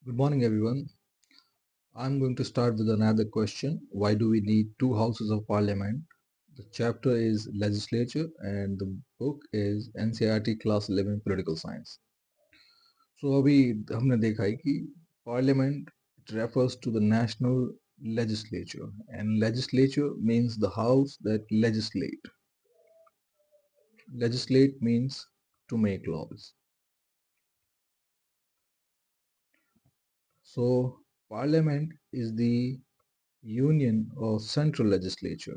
Good morning, everyone. I'm going to start with another question. Why do we need two houses of parliament? The chapter is Legislature and the book is NCERT Class 11 Political Science. So अभी हमने देखा है कि parliament refers to the national legislature and legislature means the house that legislate. Legislate means to make laws. So parliament is the union or central legislature.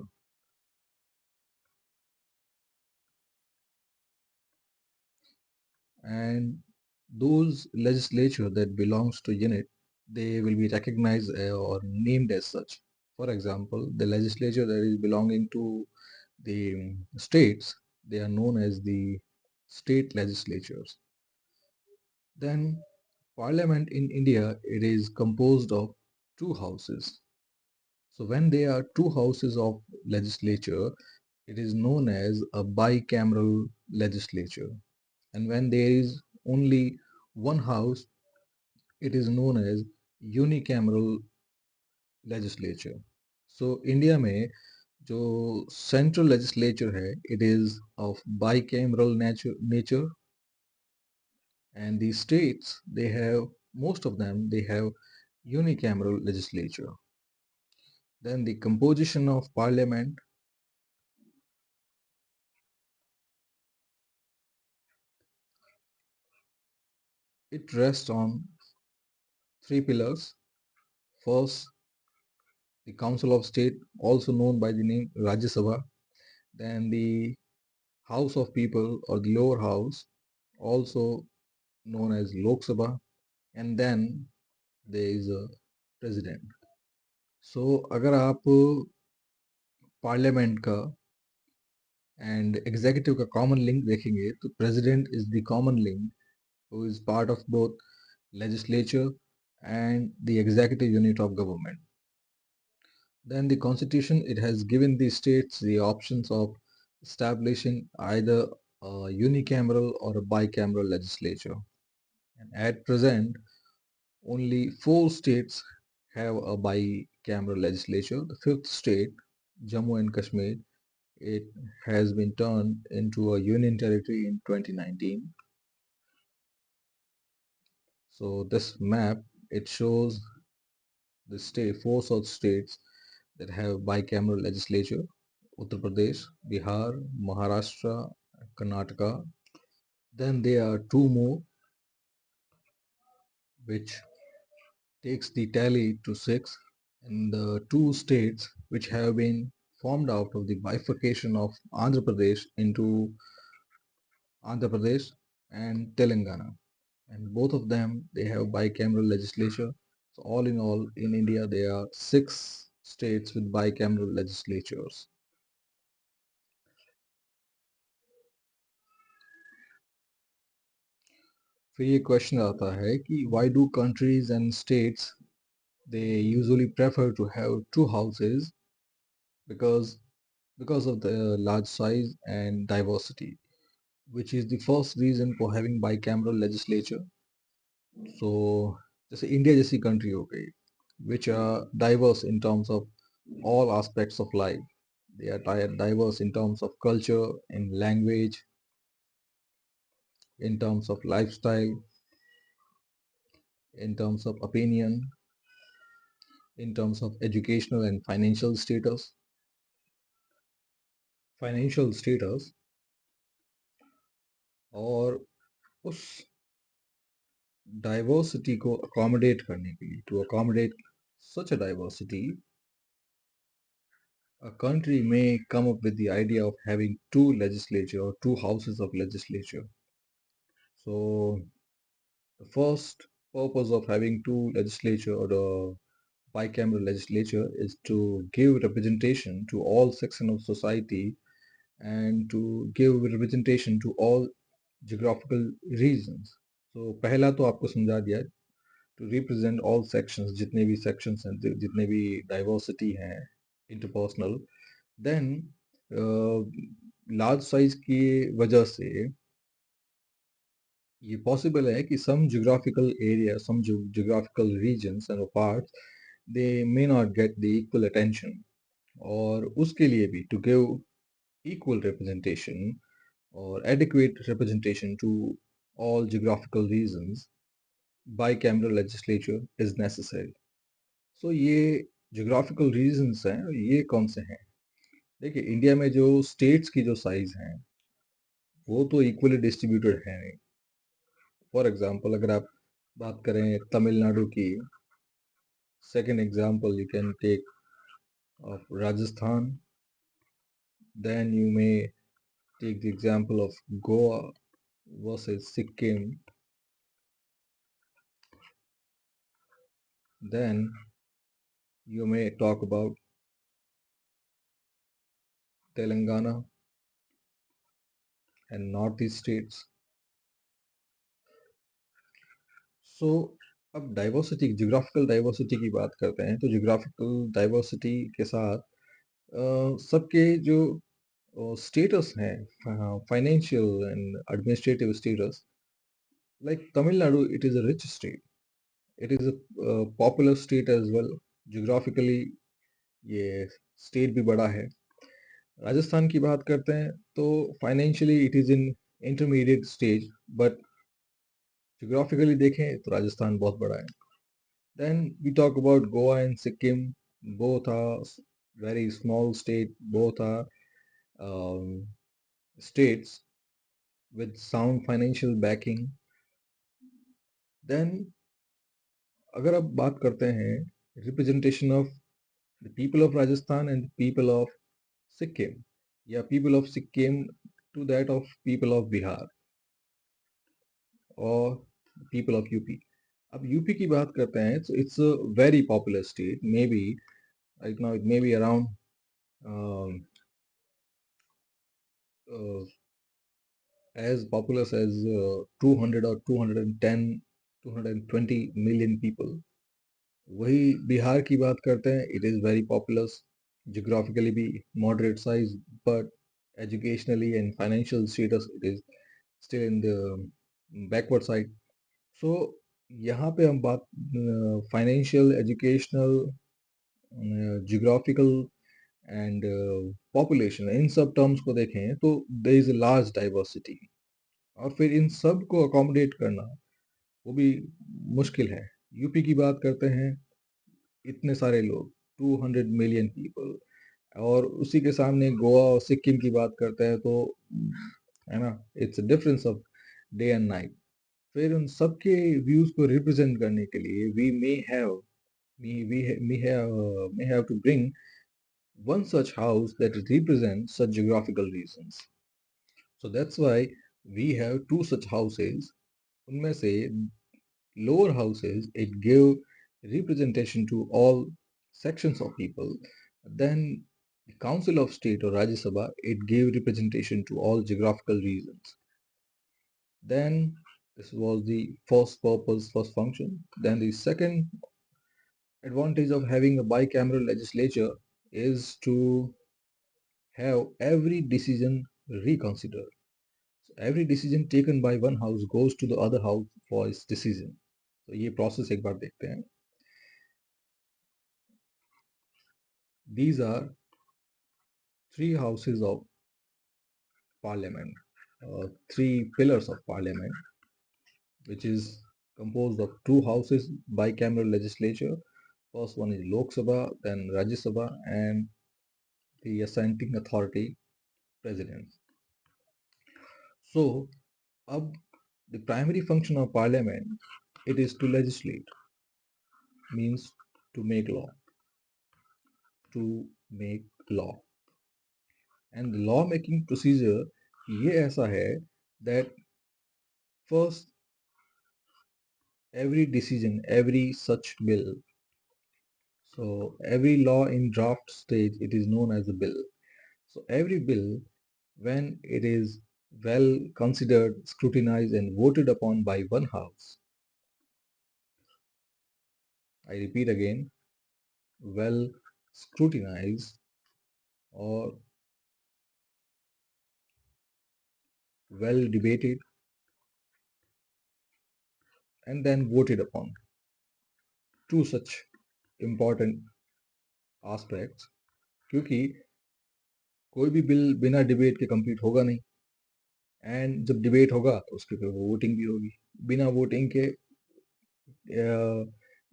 And those legislature that belongs to unit, they will be recognized or named as such. For example, the legislature that is belonging to the states, they are known as the state legislatures. Then parliament in India, it is composed of two houses. So when there are two houses of legislature, it is known as a bicameral legislature. And when there is only one house, it is known as unicameral legislature. So India में जो central legislature है, it is of bicameral nature, and the states, they have, most of them, they have unicameral legislature. Then the composition of parliament, it rests on three pillars. First, the Council of State, also known by the name Rajya Sabha. Then the House of People or the lower house, also known as Lok Sabha, and then there is a president. So अगर आप parliament का and executive का common link देखेंगे तो president is the common link who is part of both legislature and the executive unit of government. Then the constitution, it has given the states the options of establishing either a unicameral or a bicameral legislature. And at present, only 4 states have a bicameral legislature. The fifth state, Jammu and Kashmir, it has been turned into a union territory in 2019. So this map, it shows the state, 4 such states that have bicameral legislature: Uttar Pradesh, Bihar, Maharashtra, Karnataka. Then there are 2 more, which takes the tally to 6, and the 2 states which have been formed out of the bifurcation of Andhra Pradesh into Andhra Pradesh and Telangana. And both of them, they have bicameral legislature. So all in all, in India, there are 6 states with bicameral legislatures. फिर ये question आता है कि why do countries and states, they usually prefer to have two houses? Because of the large size and diversity, which is the first reason for having bicameral legislature. So जैसे India जैसी country हो गई, which are diverse in terms of all aspects of life. They are diverse in terms of culture, in language, in terms of lifestyle, in terms of opinion, in terms of educational and financial status. Financial status, और उस diversity को accommodate करने के लिए, to accommodate such a diversity, a country may come up with the idea of having two legislature or two houses of legislature. So the first purpose of having two legislature or the bicameral legislature is to give representation to all sections of society and to give representation to all geographical regions. So पहला तो आपको समझा दिया, to represent all sections, जितने भी sections हैं, जितने भी diversity हैं interpersonal. Then large size की वजह से ये पॉसिबल है कि some geographical areas, some geographical regions and parts, they may not get the equal attention. और उसके लिए भी to give equal representation or adequate representation to all geographical regions, bicameral legislature is necessary. So ये geographical regions हैं, ये कौन से हैं? देखिए इंडिया में जो states की जो size हैं वो तो equally distributed है नहीं. फॉर एग्जाम्पल अगर आप बात करें तमिलनाडु की, second example you can take of Rajasthan, then you may take the example of Goa versus Sikkim, then you may talk about Telangana and northeast states. So अब डाइवर्सिटी, जियोग्राफिकल डाइवर्सिटी की बात करते हैं तो जियोग्राफिकल डाइवर्सिटी के साथ सबके जो स्टेटस हैं, financial and administrative status, like Tamil Nadu, it is a rich state, it is a popular state as well, geographically ये स्टेट भी बड़ा है. राजस्थान की बात करते हैं तो financially it is in intermediate stage, but geographically देखें तो राजस्थान बहुत बड़ा है. Then we talk about Goa and Sikkim, both are very small state, both are states with sound financial backing. Then अगर आप बात करते हैं representation of the people of Rajasthan and people of Sikkim, या people of Sikkim to that of people of Bihar और people of UP. अब UP की बात करते हैं तो it's a very popular state, may be right now it may be around as populous as 200 or 210, 220 million people. वही बिहार की बात करते हैं, it is very populous, geographically भी moderate size, but educationally and financial status it is still in the backward side. So यहाँ पे हम बात financial, educational, geographical and population, इन सब टर्म्स को देखें तो there is a large diversity, और फिर इन सब को अकोमोडेट करना वो भी मुश्किल है. यूपी की बात करते हैं, इतने सारे लोग, 200 मिलियन पीपल, और उसी के सामने गोवा और सिक्किम की बात करते हैं तो है ना, it's difference of day and night. फिर उन सबके व्यूज को रिप्रेजेंट करने के लिए we may have to bring one such house that represents such geographical regions. So that's why we have two such houses. उनमें से lower houses, it give representation to all sections of people. Then the Council of State or Rajya Sabha, it gave representation to all geographical regions. Then this was the first purpose, first function. Then the second advantage of having a bicameral legislature is to have every decision reconsidered. So every decision taken by one house goes to the other house for its decision. तो ये process एक बार देखते हैं. These are three houses of parliament, three pillars of parliament, which is composed of two houses, bicameral legislature. First one is Lok Sabha, then Rajya Sabha, and the assenting authority, president. So, the primary function of parliament, it is to legislate, means to make law, to make law. And the law making procedure ये ऐसा है that first every decision, every such bill, so every law in draft stage, it is known as a bill. So every bill, when it is well considered, scrutinized and voted upon by one house, I repeat again, well scrutinized or well debated and then voted upon. Two such important aspects, क्योंकि कोई भी bill बिना debate के complete होगा नहीं, and जब debate होगा तो उसके ऊपर वोटिंग भी होगी. बिना वोटिंग के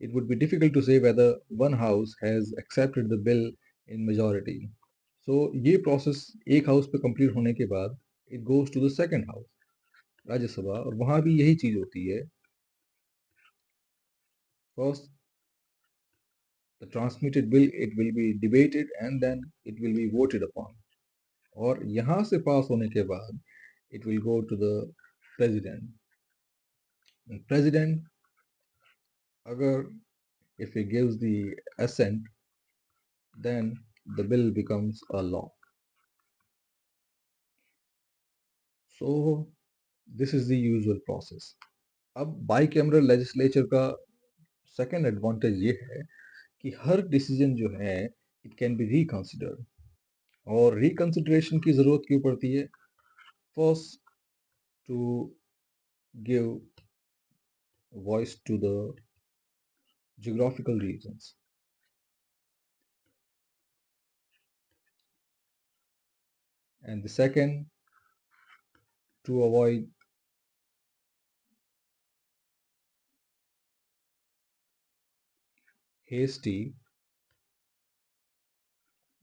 it would be difficult to say whether one house has accepted the bill in majority. So ये प्रोसेस एक हाउस पे कंप्लीट होने के बाद it goes to the second house, राज्य सभा, और वहां भी यही चीज होती है. First, the transmitted bill, it will be debated and then it will be voted upon. और यहाँ से पास होने के बाद it will go to the president. And president, अगर if he gives the assent, then the bill becomes a law. So this is the usual process. अब bicameral legislature का second advantage ये है कि हर decision जो है it can be reconsidered. और reconsideration की जरूरत क्यों पड़ती है? First, to give voice to the geographical regions. And the second, to avoid hasty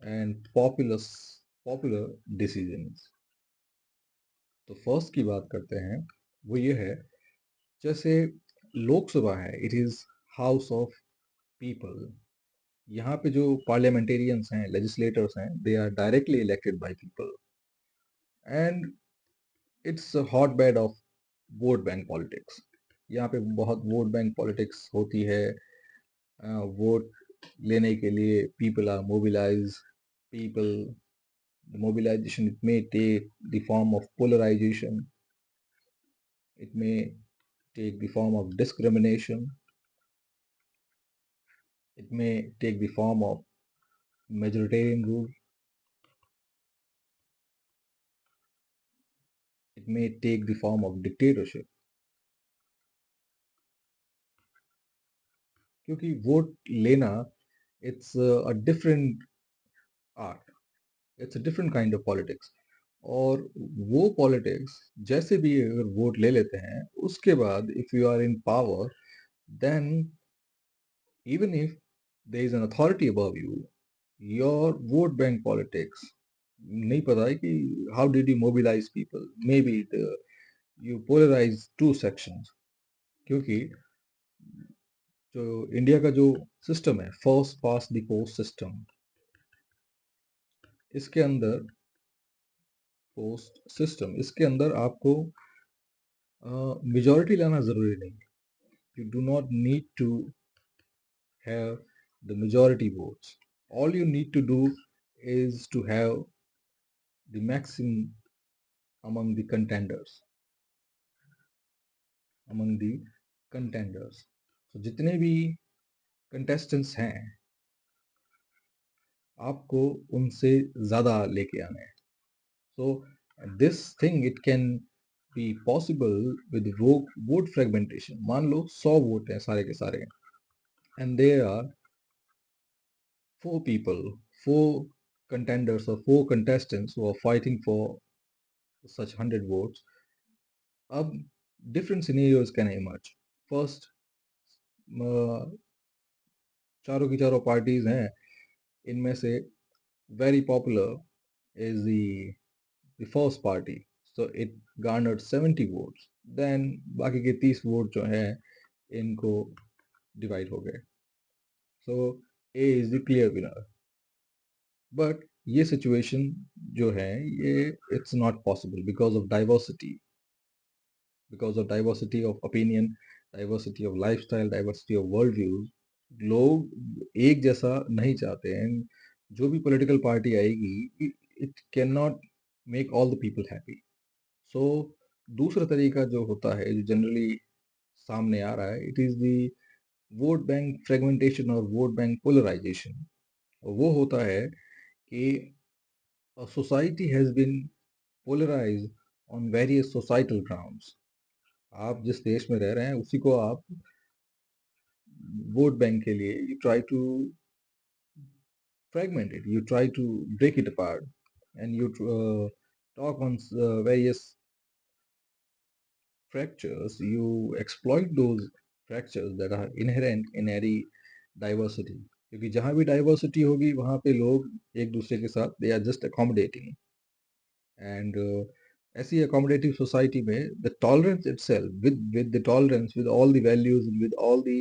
and popular decisions. तो फर्स्ट की बात करते हैं, वो ये है, जैसे लोकसभा है, it is house of people. यहाँ पे जो पार्लियामेंटेरियंस हैं, लेजिस्लेटर्स हैं, they are directly elected by people, and it's a hot bed of vote bank politics. यहाँ पे बहुत वोट बैंक पॉलिटिक्स होती है. वोट लेने के लिए people are mobilize. People, the mobilization, it may take the form of polarization, it may take the form of discrimination, it may take the form of majoritarian rule, it may take the form of dictatorship. क्योंकि vote लेना, it's a different art, it's a different kind of politics. और वो politics जैसे भी अगर vote ले लेते हैं, उसके बाद if you are in power, then even if there is an authority above you, your vote bank politics, नहीं पता है कि how did you mobilize people, maybe you polarize two sections. क्योंकि जो इंडिया का जो सिस्टम है, first past the post system, इसके अंदर आपको मेजॉरिटी लाना जरूरी नहीं है. You do not need to have the majority votes. All you need to do is to have the maximum among the contenders. So जितने भी contestants हैं, आपको उनसे ज्यादा लेके आने हैं. So this thing, it can be possible with vote fragmentation. मान लो 100 वोट हैं सारे के सारे, and there are 4 contenders or 4 contestants who are fighting for such 100 votes. अब different scenarios can emerge. First, चारों की चारों पार्टीज हैं, इनमें से very popular is the first party, so it garnered 70 votes. Then बाकी के 30 वोट जो हैं, इनको डिवाइड हो गए. So A is the clear winner. But ये सिचुएशन जो है, ये it's not possible because of diversity of opinion, diversity of lifestyle, diversity of world views. लोग एक जैसा नहीं चाहते हैं. जो भी पॉलिटिकल पार्टी आएगी, it can not make all the people happy. So दूसरा तरीका जो होता है, जो जनरली सामने आ रहा है, it is the vote bank fragmentation और वोट बैंक पोलराइजेशन. वो होता है कि society has been polarized on various societal grounds. आप जिस देश में रह रहे हैं उसी को आप वोट बैंक के लिए you try to fragment it, you try to break it apart, and you talk on various fractures, you exploit those fractures that are inherent in any diversity. क्योंकि जहाँ भी डाइवर्सिटी होगी वहाँ पे लोग एक दूसरे के साथ they are just accommodating and ऐसी accommodative society में the tolerance itself with the tolerance with all the values and with all the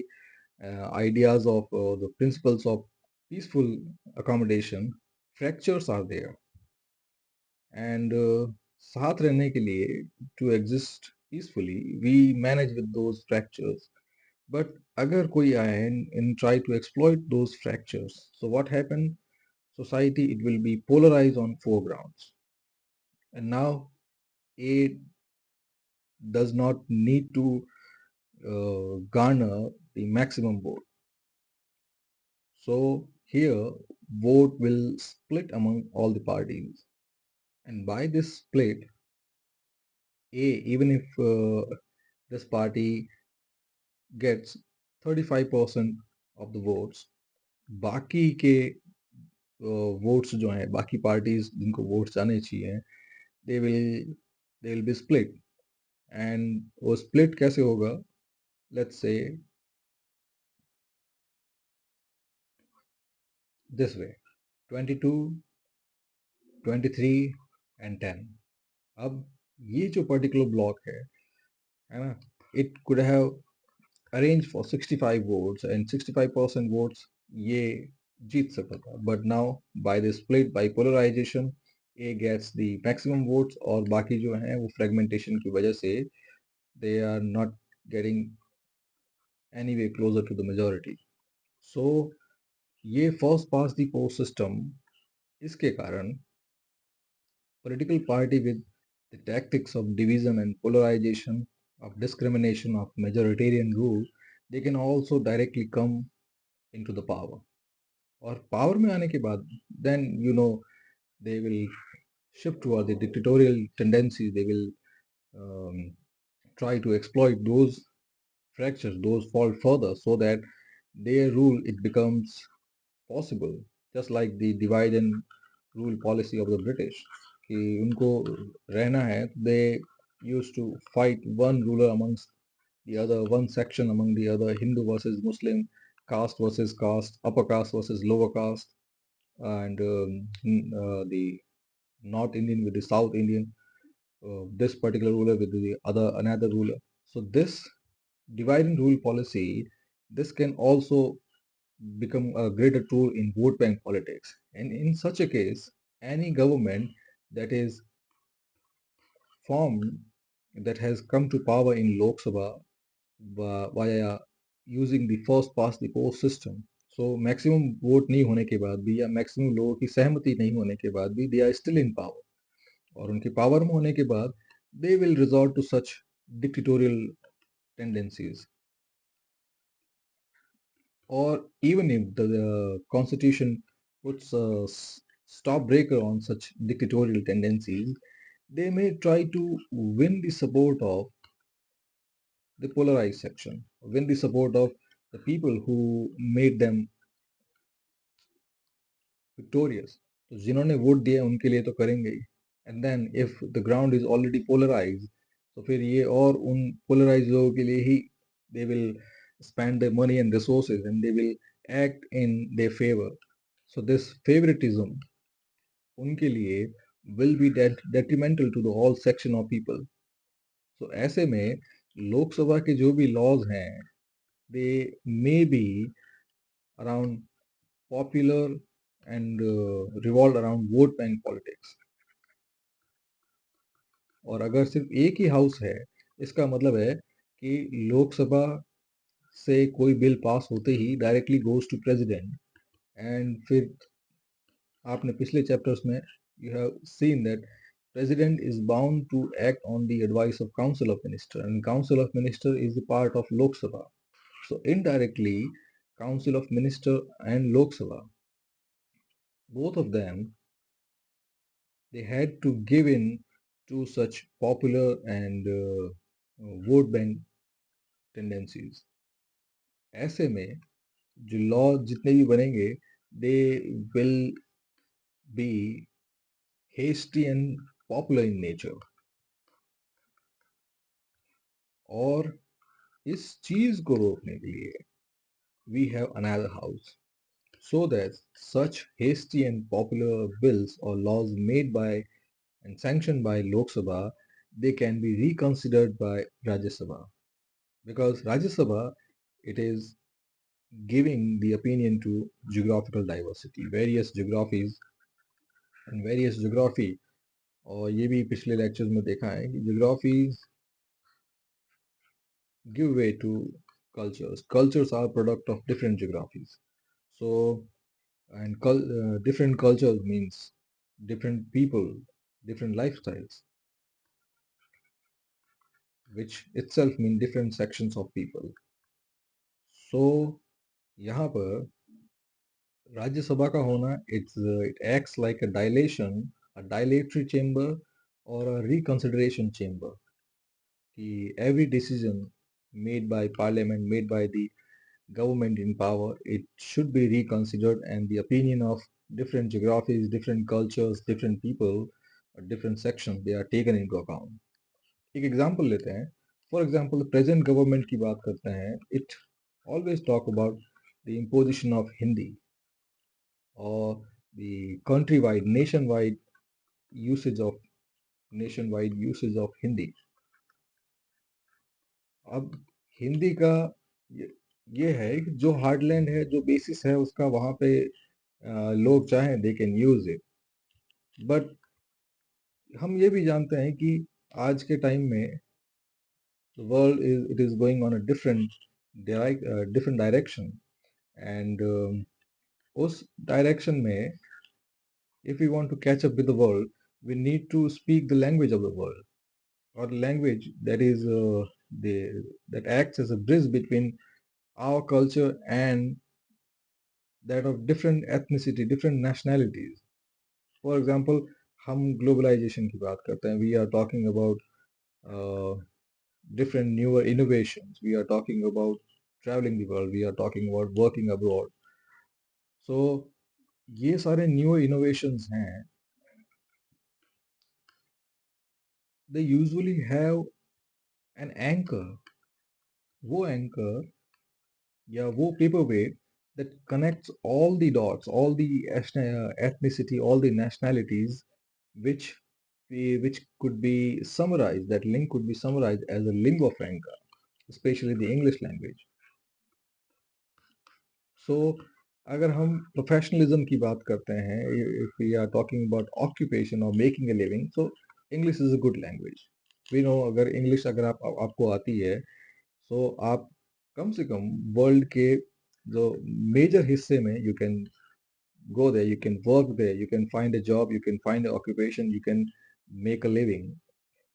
ideas of the principles of peaceful accommodation, fractures are there. And साथ रहने के लिए to exist peacefully we manage with those fractures. But अगर कोई आए and try to exploit those fractures, so what happened? Society, it will be polarized on four grounds. And now A does not need to garner the maximum vote. So here vote will split among all the parties. And by this split, even if this party gets 35% of the votes, बाकी के votes जो हैं बाकी parties जिनको votes जाने चाहिए they will be split and वो split कैसे होगा let's say this way 22 23 and 10 अब ये जो पर्टिकुलर ब्लॉक है ना it could have arrange for 65 votes and 65% votes ये जीत सकता था but now by the split by polarization A gets the maximum votes और बाकी जो हैं वो फ्रेगमेंटेशन की वजह से they are not getting anyway closer to the majority. So ये first past the post system इसके कारण political party with the tactics of division and polarization of discrimination of majoritarian rule they can also directly come into the power और power में आने के बाद then you know they will shift toward the dictatorial tendencies they will try to exploit those fractures those fall further so that their rule it becomes possible just like the divide and rule policy of the British कि उनको रहना है they used to fight one ruler amongst the other one section among the other Hindu versus Muslim caste versus caste upper caste versus lower caste and the North Indian with the South Indian this particular ruler with the other another ruler so this divide and rule policy this can also become a greater tool in vote bank politics. And in such a case, any government that is formed, that has come to power in Lok Sabha via using the first past the post system. So maximum vote नहीं होने के बाद भी या maximum लोगों की सहमति नहीं होने के बाद भी they are still in power. और उनके पावर में होने के बाद they will resort to such dictatorial tendencies. Or even if the constitution puts a stop breaker on such dictatorial tendencies, they may try to win the support of the polarized section, win the support of the people who made them victorious. तो जिन्होंने vote दिया उनके लिए तो करेंगे ही and then if the ground is already polarise तो फिर ये और उन पोलराइज लोगों के लिए ही they will spend their money and resources and they will act in their favor. So this favoritism उनके लिए will be detrimental to the whole section of people. So ऐसे में लोकसभा के जो भी laws हैं they may be around popular and revolve around vote bank politics. और अगर सिर्फ एक ही हाउस है इसका मतलब है कि लोकसभा से कोई बिल पास होते ही directly goes to president and फिर आपने पिछले चैप्टर्स में you have seen that president is bound to act on the advice of council of minister and council of minister is the part of Lok Sabha. So indirectly council of minister and Lok Sabha both of them they had to give in to such popular and vote bank tendencies. ऐसे में जो law जितने भी बनेंगे they will be hasty and popular in nature। और इस चीज को रोकने के लिए we have another house so that such hasty and popular bills or laws made by and sanctioned by Lok Sabha, they can be reconsidered by Rajya Sabha, because Rajya Sabha, it is giving the opinion to geographical diversity, various geographies and various geography। और ये भी पिछले lectures में देखा है कि geographies give way to cultures। Cultures are product of different geographies, so and different cultures means different people, different lifestyles, which itself mean different sections of people। so यहाँ पर राज्यसभा का होना it acts like a dilation, a dilatory chamber or a reconsideration chamber, कि every decision made by parliament, made by the government in power, it should be reconsidered and the opinion of different geographies, different cultures, different people, different sections, they are taken into account। एक example लेते हैं। For example present government की बात करते हैं, it always talk about the imposition of Hindi और the country wide nation wide usage of Hindi. अब हिंदी का ये है कि जो हार्डलैंड है, जो बेसिस है उसका, वहां पे लोग चाहें they can use it. But हम ये भी जानते हैं कि आज के टाइम में the world is going on a different direction, and उस direction में if we want to catch up with the world, we need to speak the language of the world, or language that is that acts as a bridge between our culture and that of different ethnicity, different nationalities। For example, हम globalization की बात करते हैं, we are talking about different newer innovations, we are talking about traveling the world, we are talking about working abroad। so ये सारे newer innovations हैं, they usually have an anchor। वो anchor या वो paperweight that connects all the dots, all the ethnicity, all the nationalities, which which could be summarized, that link could be summarized as a lingua franca, especially the English language। so अगर हम professionalism की बात करते हैं, if we are talking about occupation or making a living, so English is a good language। we know अगर English अगर आपको आती है, so आप कम से कम वर्ल्ड के जो मेजर हिस्से में you can go there, you can work there, you can find a job, you can find an occupation, you can make a living।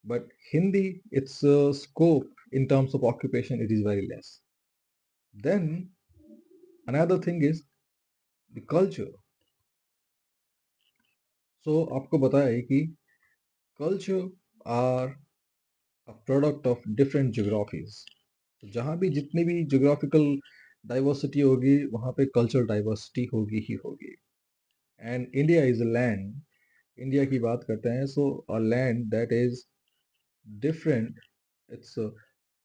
but Hindi, its scope in terms of occupation, it is very less। then another thing is the culture। so आपको बताया है कि culture are a product of different geographies। जहाँ भी जितनी भी geographical diversity होगी, वहाँ पे cultural diversity होगी ही होगी। and India is a land, India की बात करते हैं, so a land that is different, it's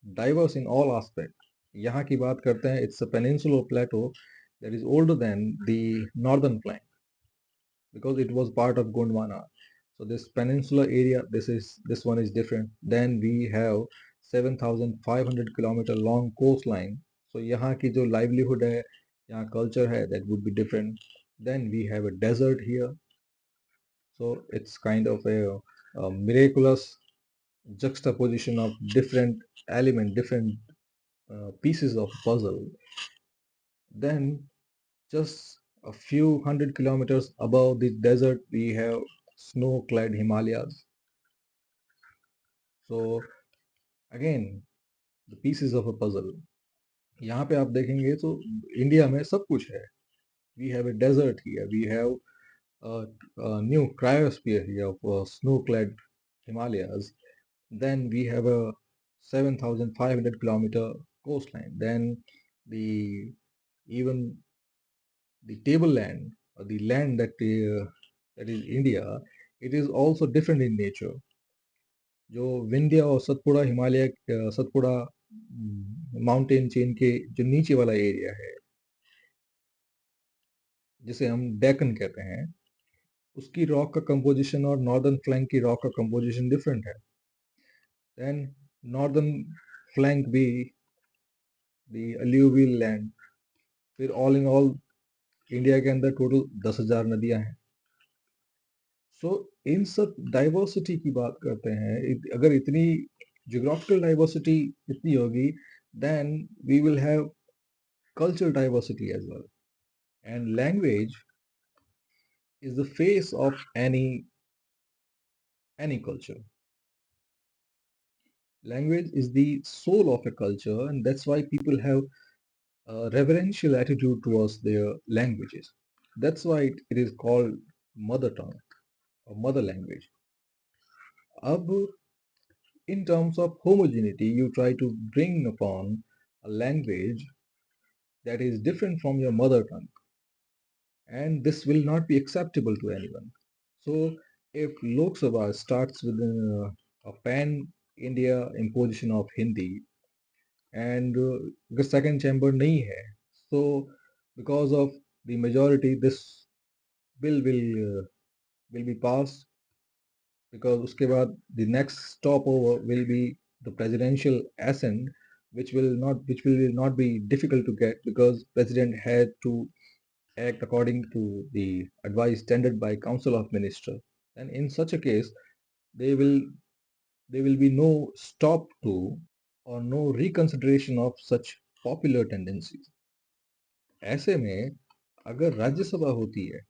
diverse in all aspects। यहाँ की बात करते हैं, it's a peninsular plateau that is older than the northern flank because it was part of Gondwana। so this peninsular area, this one is different। then we have 7,500 kilometer long coastline। so यहाँ की जो livelihood है, यहाँ culture है, that would be different। then we have a desert here, so it's kind of a miraculous juxtaposition of different element, different pieces of puzzle। then just a few hundred kilometers above the desert, we have snow-clad Himalayas। so again, the pieces of a puzzle। यहाँ पे आप देखेंगे तो India में सब कुछ है। we have a desert here, we have a new cryosphere here of snow-clad Himalayas। then we have a 7,500-kilometer coastline. Then the even the tableland or the land that is India, it is also different in nature. जो विंध्य और Satpura Himalaya Satpura mountain chain के जो नीचे वाला area है जिसे हम डेक्कन कहते हैं, उसकी रॉक का कंपोजिशन और नॉर्दर्न फ्लैंक की रॉक का कंपोजिशन डिफरेंट है. देन नॉर्दर्न फ्लैंक भी द अल्यूवियल लैंड, फिर ऑल इन ऑल इंडिया के अंदर टोटल 10,000 नदियां हैं. सो इन सब डाइवर्सिटी की बात करते हैं. अगर इतनी जियोग्राफिकल डाइवर्सिटी इतनी होगी, then we will have cultural diversity as well. And language is the face of any culture. Language is the soul of a culture, and that's why people have a reverential attitude towards their languages. That's why it is called mother tongue or mother language. Ab, in terms of homogeneity, you try to bring upon a language that is different from your mother tongue, and this will not be acceptable to anyone. So, if Lok Sabha starts with a pan India imposition of Hindi, and the second chamber nahi hai, so because of the majority, this bill will be passed, because uske baad the next stopover will be the presidential assent, which will not be difficult to get, because president had to act according to the advice tendered by council of minister. And in such a case, there will be no stop to or no reconsideration of such popular tendencies. ऐसे में अगर राज्यसभा होती है,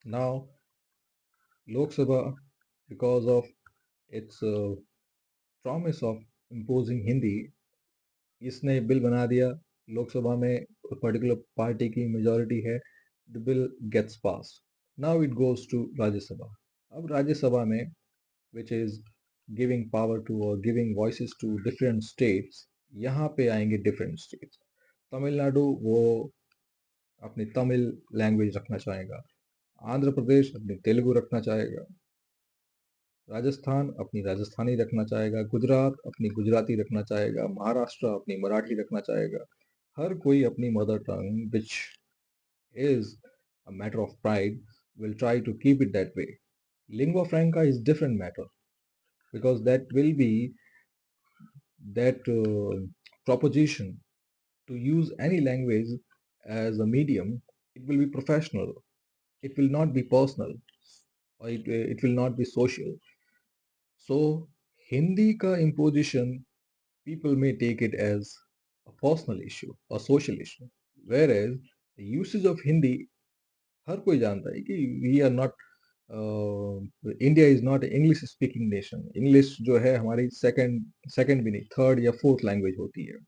now Lok Sabha, because of its promise of imposing Hindi, इसने bill बना दिया. लोकसभा में particular party की मेजॉरिटी है, the bill gets pass. Now it goes to Rajya Sabha. अब राज्यसभा में, which is giving power to or giving voices to different states, यहाँ पे आएंगे different states. तमिलनाडु वो अपनी तमिल लैंग्वेज रखना चाहेगा, आंध्र प्रदेश अपनी तेलुगु रखना चाहेगा, राजस्थान अपनी राजस्थानी रखना चाहेगा, गुजरात अपनी गुजराती रखना चाहेगा, महाराष्ट्र अपनी मराठी रखना चाहेगा. हर कोई अपनी mother tongue, which is a matter of pride, will try to keep it that way. Lingua franca is different matter, because that will be that proposition to use any language as a medium. It will be professional, it will not be personal, or it will not be social. So Hindi ka imposition, people may take it as a personal issue or social issue, whereas the usage of Hindi, हर कोई जानता है कि we are not India is not English speaking nation. English जो है हमारी second भी नहीं, third या फोर्थ लैंग्वेज होती है.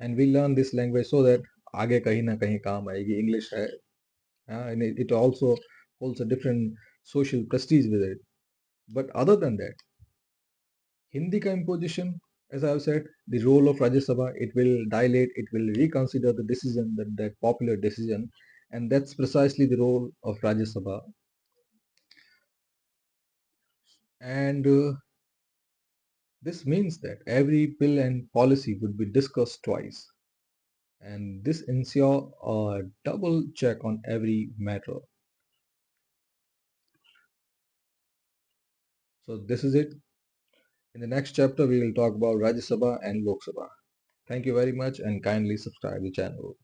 And we learn this language so that आगे कहीं ना कहीं काम आएगी. इंग्लिश है, and it also holds a different social prestige with it. But other than that, Hindi ka imposition, as I have said, the role of Rajya Sabha, it will dilate, it will reconsider the decision, that popular decision, and that's precisely the role of Rajya Sabha. And this means that every bill and policy would be discussed twice, and this ensure a double check on every matter. So this is it. In the next chapter, we will talk about Rajya Sabha and Lok Sabha. Thank you very much, and kindly subscribe the channel.